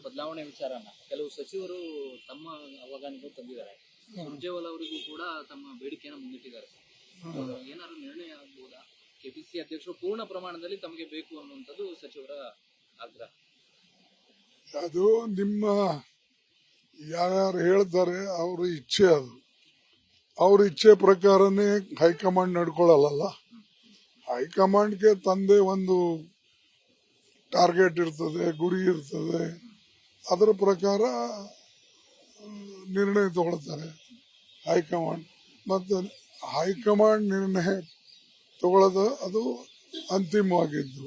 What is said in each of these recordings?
ಬದಲಾವಣೆ ವಿಚಾರನ ಕೆಲವು ಸಚಿವರು ತಮ್ಮ ಅವಗಾನಿಗೂ ತಂದಿದ್ದಾರೆ. ಸುರ್ಜೇವಾಲಾ ಅವರಿಗೂ ಕೂಡ ತಮ್ಮ ಬೇಡಿಕೆಯನ್ನು ಮುಂದಿಟ್ಟಿದ್ದಾರೆ. ಏನಾದ್ರು ನಿರ್ಣಯ ಆಗ್ಬೋದಾ? ಕೆಪಿಸಿ ಅಧ್ಯಕ್ಷರು ಪೂರ್ಣ ಪ್ರಮಾಣದಲ್ಲಿ ತಮಗೆ ಬೇಕು ಅನ್ನುವಂಥದ್ದು ಸಚಿವರ ಆಗ್ರಹ. ಅದು ನಿಮ್ಮ ಯಾರ್ಯಾರು ಹೇಳ್ತಾರೆ ಅವ್ರ ಇಚ್ಛೆ, ಅದು ಅವ್ರ ಇಚ್ಛೆ ಪ್ರಕಾರನೇ ಹೈಕಮಾಂಡ್ ನಡ್ಕೊಳ್ಳಲ್ಲ. ಹೈಕಮಾಂಡ್ಗೆ ತಂದೆ ಒಂದು ಟಾರ್ಗೆಟ್ ಇರ್ತದೆ, ಗುರಿ ಇರ್ತದೆ, ಅದರ ಪ್ರಕಾರ ನಿರ್ಣಯ ತಗೊಳ್ತಾರೆ ಹೈಕಮಾಂಡ್. ಮತ್ತು ಹೈಕಮಾಂಡ್ ನಿರ್ಣಯ ತಗೊಳ್ಳೋದು ಅದು ಅಂತಿಮವಾಗಿದ್ದು.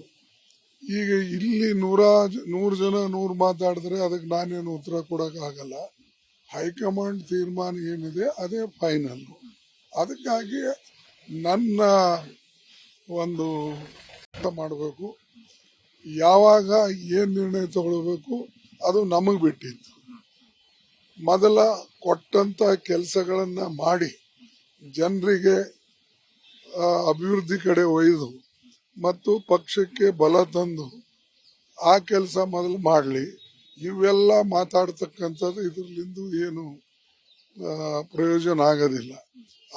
ಈಗ ಇಲ್ಲಿ 100 ಜನ 100 ಮಾತಾಡಿದ್ರೆ ಅದಕ್ಕೆ ನಾನೇನು ಉತ್ತರ ಕೊಡೋಕ್ಕಾಗಲ್ಲ. ಹೈಕಮಾಂಡ್ ತೀರ್ಮಾನ ಏನಿದೆ ಅದೇ ಫೈನಲ್. ಅದಕ್ಕಾಗಿ ನನ್ನ ಒಂದು ಮಾಡಬೇಕು, ಯಾವಾಗ ಏನು ನಿರ್ಣಯ ತಗೊಳ್ಬೇಕು ಅದು ನಮಗೆ ಬಿಟ್ಟಿತ್ತು. ಮೊದಲ ಕೊಟ್ಟಂತ ಕೆಲಸಗಳನ್ನ ಮಾಡಿ ಜನರಿಗೆ ಅಭಿವೃದ್ಧಿ ಕಡೆ ಒಯ್ದು ಮತ್ತು ಪಕ್ಷಕ್ಕೆ ಬಲ ತಂದು ಆ ಕೆಲಸ ಮೊದಲು ಮಾಡಲಿ. ಇವೆಲ್ಲ ಮಾತಾಡ್ತಕ್ಕಂಥದ್ದು ಇದರಲ್ಲಿಂದು ಏನು ಪ್ರಯೋಜನ ಆಗೋದಿಲ್ಲ.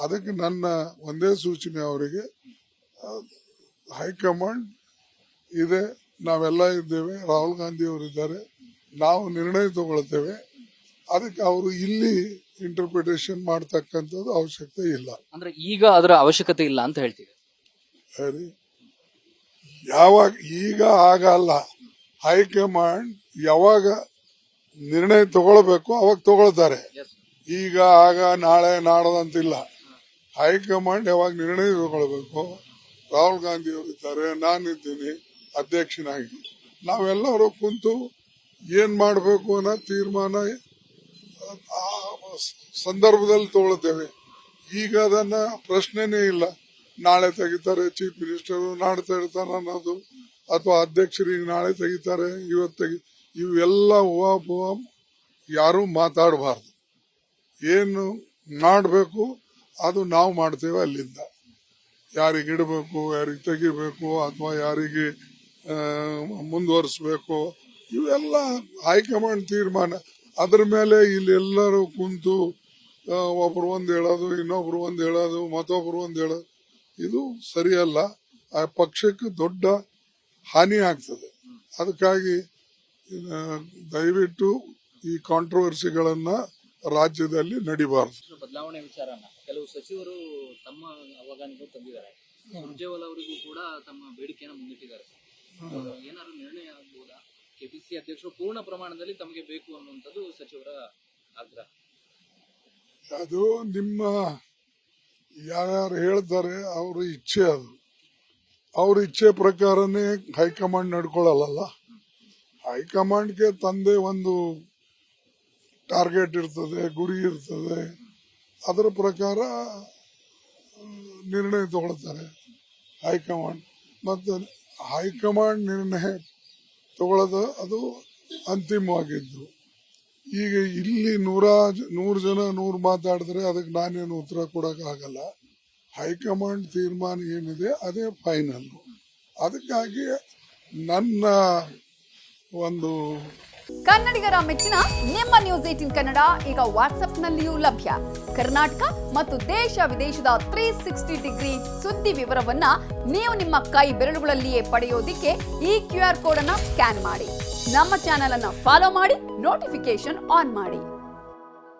ಅದಕ್ಕೆ ನನ್ನ ಒಂದೇ ಸೂಚನೆ ಅವರಿಗೆ, ಹೈಕಮಾಂಡ್ ಇದೆ, ನಾವೆಲ್ಲ ಇದ್ದೇವೆ, ರಾಹುಲ್ ಗಾಂಧಿ ಅವರು ಇದ್ದಾರೆ, ನಾವು ನಿರ್ಣಯ ತಗೊಳ್ತೇವೆ. ಅದಕ್ಕೆ ಅವರು ಇಲ್ಲಿ ಇಂಟರ್ಪ್ರಿಟೇಷನ್ ಮಾಡ್ತಕ್ಕಂಥದ್ದು ಅವಶ್ಯಕತೆ ಇಲ್ಲ. ಅಂದ್ರೆ ಈಗ ಅದರ ಅವಶ್ಯಕತೆ ಇಲ್ಲ ಅಂತ ಹೇಳ್ತೀವಿ. ಸರಿ, ಯಾವಾಗ ಈಗ ಆಗಲ್ಲ. ಹೈಕಮಾಂಡ್ ಯಾವಾಗ ನಿರ್ಣಯ ತಗೊಳ್ಬೇಕು ಅವಾಗ ತಗೊಳ್ತಾರೆ. ಈಗ ಆಗ ನಾಳೆ ನಾಡದಂತಿಲ್ಲ. ಹೈಕಮಾಂಡ್ ಯಾವಾಗ ನಿರ್ಣಯ ತಗೊಳ್ಬೇಕು, ರಾಹುಲ್ ಗಾಂಧಿ ಅವರು ಇದ್ದಾರೆ, ನಾನಿದ್ದೀನಿ ಅಧ್ಯಕ್ಷನಾಗಿ, ನಾವೆಲ್ಲರೂ ಕುಂತು ಏನ್ ಮಾಡಬೇಕು ಅನ್ನೋ ತೀರ್ಮಾನ ಆ ಸಂದರ್ಭದಲ್ಲಿ ತಗೊಳ್ತೇವೆ. ಈಗ ಅದನ್ನ ಪ್ರಶ್ನೆನೇ ಇಲ್ಲ. ನಾಳೆ ತೆಗಿತಾರೆ ಚೀಫ್ ಮಿನಿಸ್ಟರ್, ನಾಳೆ ತೆಗಿತಾರೆ ಅನ್ನೋದು, ಅಥವಾ ಅಧ್ಯಕ್ಷರಿಗೆ ನಾಳೆ ತೆಗಿತಾರೆ ಇವತ್ತು ಇವೆಲ್ಲ ಹೂವಾಪೂವ ಯಾರು ಮಾತಾಡಬಾರ್ದು. ಏನು ಮಾಡಬೇಕು ಅದು ನಾವು ಮಾಡ್ತೇವೆ. ಅಲ್ಲಿಂದ ಯಾರಿಗೆ ಇಡಬೇಕು, ಯಾರಿಗೆ ತೆಗಿಬೇಕು, ಅಥವಾ ಯಾರಿಗೆ ಮುಂದುವರಿಸಬೇಕು, ಇವೆಲ್ಲ ಹೈಕಮಾಂಡ್ ತೀರ್ಮಾನ. ಅದ್ರ ಮೇಲೆ ಇಲ್ಲಿ ಎಲ್ಲರೂ ಕುಂತು ಒಬ್ರು ಒಂದು ಹೇಳೋದು, ಇನ್ನೊಬ್ರು ಒಂದು ಹೇಳೋದು, ಮತ್ತೊಬ್ರು ಒಂದು ಹೇಳೋದು, ಇದು ಸರಿಯಲ್ಲ. ಆ ಪಕ್ಷಕ್ಕೆ ದೊಡ್ಡ ಹಾನಿ ಆಗ್ತದೆ. ಅದಕ್ಕಾಗಿ ದಯವಿಟ್ಟು ಈ ಕಾಂಟ್ರವರ್ಸಿಗಳನ್ನ ರಾಜ್ಯದಲ್ಲಿ ನಡಿಬಾರದು. ಬದಲಾವಣೆ ವಿಚಾರನ ಕೆಲವು ಸಚಿವರು ತಮ್ಮ ಅವಗಾನಿಗೂ ತಂದಿದ್ದಾರೆ. ಸುರ್ಜೇವಾಲಾ ಅವರಿಗೂ ಕೂಡ ತಮ್ಮ ಬೇಡಿಕೆಯನ್ನು ಮುಂದಿಟ್ಟಿದ್ದಾರೆ. ಏನಾದ್ರು ನಿರ್ಣಯ ಆಗ್ಬೋದಾ? ಕೆಪಿಸಿ ಅಧ್ಯಕ್ಷರು ಪೂರ್ಣ ಪ್ರಮಾಣದಲ್ಲಿ ತಮಗೆ ಬೇಕು ಅನ್ನುವಂಥದ್ದು ಸಚಿವರ ಆಗ್ರಹ. ಅದು ನಿಮ್ಮ ಯಾರ್ಯಾರು ಹೇಳ್ತಾರೆ ಅವ್ರ ಇಚ್ಛೆ, ಅದು ಅವ್ರ ಇಚ್ಛೆ ಪ್ರಕಾರನೇ ಹೈಕಮಾಂಡ್ ನಡ್ಕೊಳ್ಳಲ್ಲ. ಹೈಕಮಾಂಡ್ಗೆ ತಂದೆ ಒಂದು ಟಾರ್ಗೆಟ್ ಇರ್ತದೆ, ಗುರಿ ಇರ್ತದೆ, ಅದರ ಪ್ರಕಾರ ನಿರ್ಣಯ ತಗೊಳ್ತಾರೆ ಹೈಕಮಾಂಡ್. ಮತ್ತು ಹೈಕಮಾಂಡ್ ನಿರ್ಣಯ ತಗೊಳ್ಳೋದು ಅದು ಅಂತಿಮವಾಗಿದ್ದು. ಈಗ ಇಲ್ಲಿ 100 ಜನ 100 ಮಾತಾಡಿದ್ರೆ ಅದಕ್ಕೆ ನಾನೇನು ಉತ್ತರ ಕೊಡೋಕ್ಕಾಗಲ್ಲ. ಹೈಕಮಾಂಡ್ ತೀರ್ಮಾನ ಏನಿದೆ ಅದೇ ಫೈನಲ್. ಅದಕ್ಕಾಗಿ ನನ್ನ ಒಂದು ಕನ್ನಡಿಗರ ಮೆಚ್ಚಿನ ನಿಮ್ಮ ನ್ಯೂಸ್ 18 ಕನ್ನಡ ಈಗ ವಾಟ್ಸ್ಆಪ್ನಲ್ಲಿಯೂ ಲಭ್ಯ. ಕರ್ನಾಟಕ ಮತ್ತು ದೇಶ ವಿದೇಶದ 360 ಡಿಗ್ರಿ ಸುದ್ದಿ ವಿವರವನ್ನ ನೀವು ನಿಮ್ಮ ಕೈ ಬೆರಳುಗಳಲ್ಲಿಯೇ ಪಡೆಯೋದಿಕ್ಕೆ ಈ QR ಕೋಡ್ ಅನ್ನ ಸ್ಕ್ಯಾನ್ ಮಾಡಿ. ನಮ್ಮ ಚಾನೆಲ್ ಅನ್ನ ಫಾಲೋ ಮಾಡಿ, ನೋಟಿಫಿಕೇಶನ್ ಆನ್ ಮಾಡಿ.